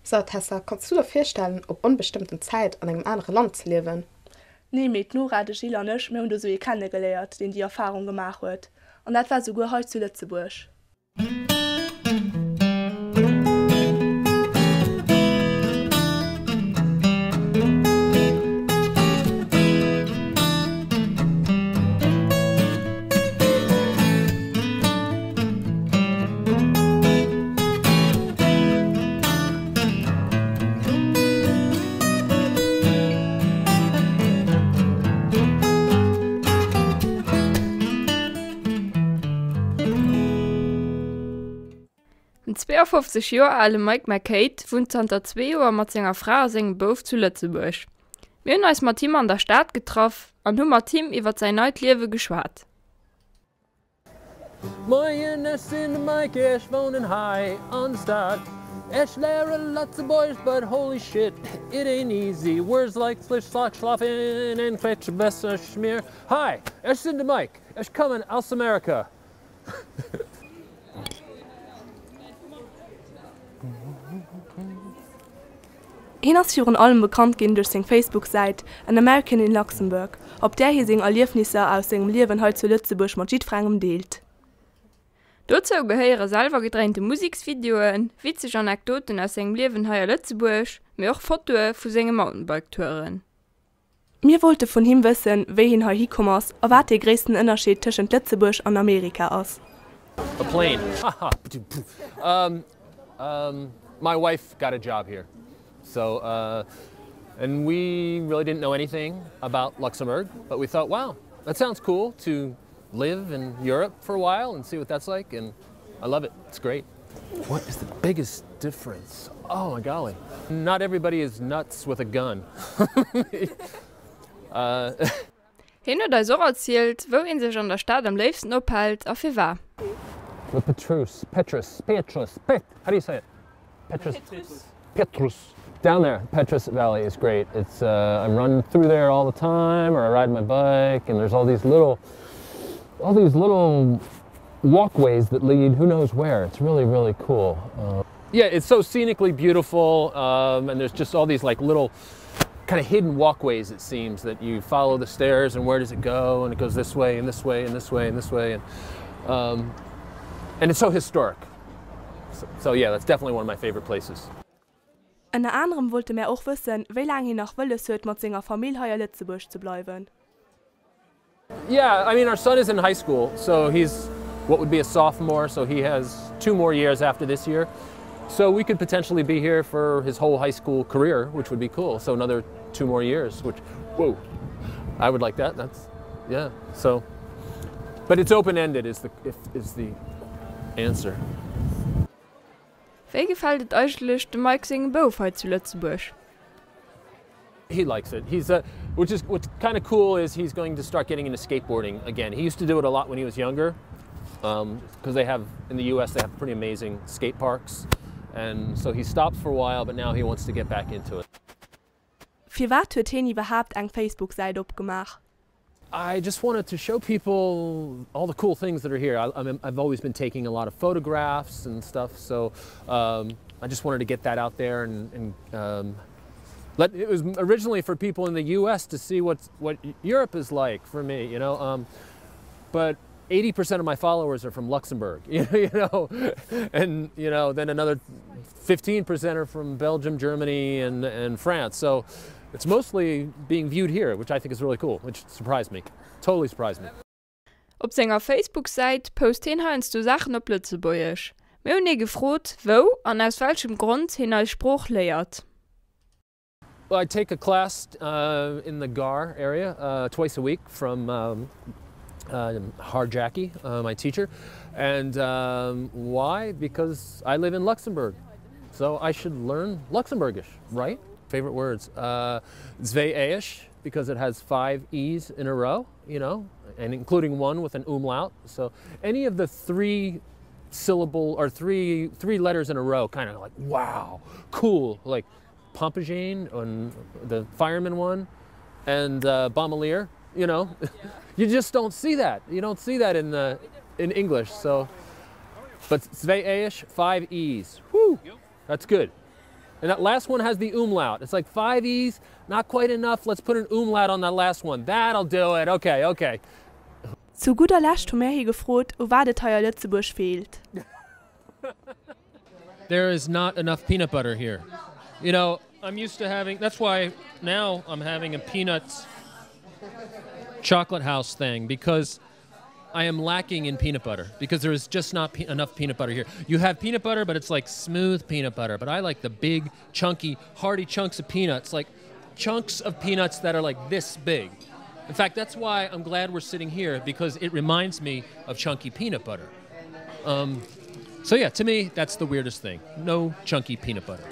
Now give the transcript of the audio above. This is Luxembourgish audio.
So, Tessa, kannst du dir vorstellen, ob unbestimmten Zeit an einem anderen Land zu leben? Nee, mit nur rate Schüler nicht, wir haben da so einen kennengelernt, den die Erfahrung gemacht hat. Und das war sogar heute zu Lützeburg. Den 52 Jahre alten Mike McCade wohnt unter 2 Jahren mit seiner Frau und seinem Beruf zu Lützeburg. Wir haben uns mit ihm an der Stadt getroffen und haben mit ihm über sein neues Leben geschwatzt. Moin, ich bin Mike, ich wohne high on the Stadt. Ich lehre Lützeburg, but holy shit, it ain't easy. Words like Flisch, Schlag, Schlafen and Quetsch, Besser, Schmier. Hi, ich bin Mike, ich komme aus Amerika. Ihn ist für allem bekannt gehen durch seine Facebook-Seite An American in Luxembourg, ob der hier seine Erlebnisse aus seinem Leben heute zu Lützeburg mit Jitfrangem deelt. Dazu gehören selber gedrehte Musikvideos, witzige Anekdoten aus seinem Leben hier in Lützeburg, aber auch Fotos von seinen Mountainbike-Touren. Wir wollten von ihm wissen, wie ihn hier hingekommen ist und was der größte Unterschied zwischen Lützeburg und Amerika ist. A plane. My wife got a job here. So, and we really didn't know anything about Luxembourg, but we thought, wow, that sounds cool to live in Europe for a while and see what that's like, and I love it. It's great. What is the biggest difference? Oh my golly. Not everybody is nuts with a gun. Hin hat uns auch erzählt, wo ihn sich an der Stadt am liebsten aufhält, und für was. The Petrus. How do you say it? Petrus. Down there, Petrus Valley is great. It's I run through there all the time, or I ride my bike, and there's all these little walkways that lead who knows where. It's really cool. Yeah, it's so scenically beautiful, and there's just all these like little kind of hidden walkways, it seems, that you follow the stairs and where does it go, and it goes this way and this way and this way and this way, and it's so historic. So yeah, that's definitely one of my favorite places. Unter anderem wollte mir auch wissen, wie lange ihn noch will, mit seiner Familie hier in Lützeburg zu bleiben. Yeah, I mean, our son is in high school, so he's what would be a sophomore, so he has 2 more years after this year. So we could potentially be here for his whole high school career, which would be cool. So another 2 more years, which, whoa, I would like that. That's, yeah, so. But it's open-ended is the answer. Wie gefällt es euch, dem Mike seinen Beruf heute zu Lützeburg? He likes it. What's kind of cool is he's going to start getting into skateboarding again. He used to do it a lot when he was younger, because they have, in the US, they have pretty amazing skate parks. And so he stopped for a while, but now he wants to get back into it. Für was hat ihn überhaupt eine Facebook-Seite aufgemacht? I just wanted to show people all the cool things that are here. I've always been taking a lot of photographs and stuff, so I just wanted to get that out there and it was originally for people in the U.S. to see what Europe is like for me, you know. But 80% of my followers are from Luxembourg, you know, and you know, then another 15% are from Belgium, Germany, and France. So it's mostly being viewed here, which I think is really cool, which surprised me, totally surprised me. Auf seiner Facebook-Seite postet du Sachen auf Lützeburg. Wir haben ihn gefragt, wo und aus welchem Grund er als Spruch lehrt. Well, I take a class in the Gar area twice a week from Jackie, my teacher. And why? Because I live in Luxembourg. So I should learn Luxembourgish, right? Favorite words. Zwei-eish, because it has 5 E's in a row, you know, and including one with an umlaut. So any of the 3 syllable or three letters in a row, kind of like, wow, cool. Like Pompagine on the fireman one, and Baumelier, you know. You just don't see that. You don't see that in English. So, but zwei-eish, 5 E's. Whew, that's good. And that last one has the umlaut. It's like 5 E's, not quite enough. Let's put an umlaut on that last one. That'll do it. Okay, okay. Zu guter Letzt haben wir hier gefragt, wo war der Teuer Lützeburg fehlt. There is not enough peanut butter here. You know, I'm used to having, that's why now I'm having a peanuts chocolate house thing, because I am lacking in peanut butter, because there is just not enough peanut butter here. You have peanut butter, but it's like smooth peanut butter, but I like the big, chunky, hearty chunks of peanuts, like chunks of peanuts that are like this big. In fact, that's why I'm glad we're sitting here, because it reminds me of chunky peanut butter. So yeah, to me, that's the weirdest thing. No chunky peanut butter.